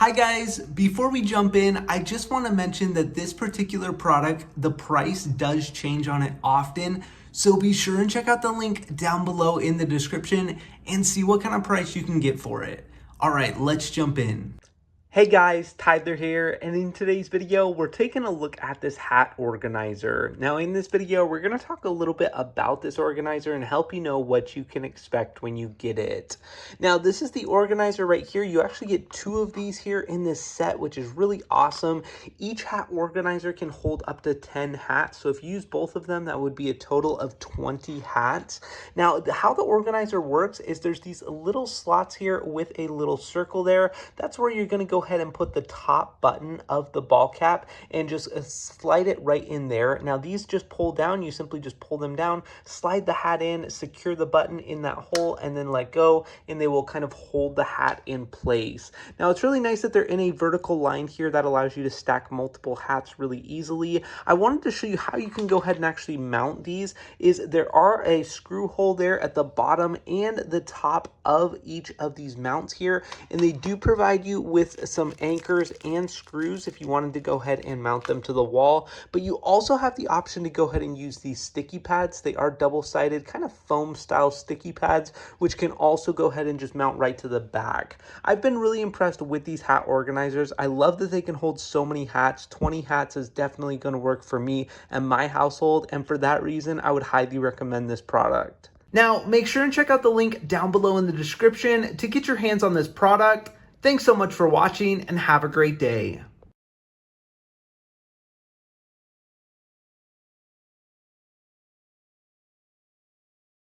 Hi guys, before we jump in, I just want to mention that this particular product, the price does change on it often. So be sure and check out the link down below in the description and see what kind of price you can get for it. All right, let's jump in. Hey guys, Tyler here, and in today's video, we're taking a look at this hat organizer. Now in this video, we're going to talk a little bit about this organizer and help you know what you can expect when you get it. Now this is the organizer right here. You actually get two of these here in this set, which is really awesome. Each hat organizer can hold up to 10 hats, so if you use both of them, that would be a total of 20 hats. Now how the organizer works is there's these little slots here with a little circle there. That's where you're going to go ahead and put the top button of the ball cap and just slide it right in there. Now these just pull down. You simply just pull them down, slide the hat in, secure the button in that hole, and then let go, and they will kind of hold the hat in place. Now it's really nice that they're in a vertical line here that allows you to stack multiple hats really easily. I wanted to show you how you can go ahead and actually mount these. There are a screw hole there at the bottom and the top of each of these mounts here, and they do provide you with some anchors and screws if you wanted to go ahead and mount them to the wall. But you also have the option to go ahead and use these sticky pads. They are double-sided, kind of foam style sticky pads, which can also go ahead and just mount right to the back. I've been really impressed with these hat organizers. I love that they can hold so many hats. 20 hats is definitely going to work for me and my household, and for that reason, I would highly recommend this product. Now, make sure and check out the link down below in the description to get your hands on this product. Thanks so much for watching and have a great day.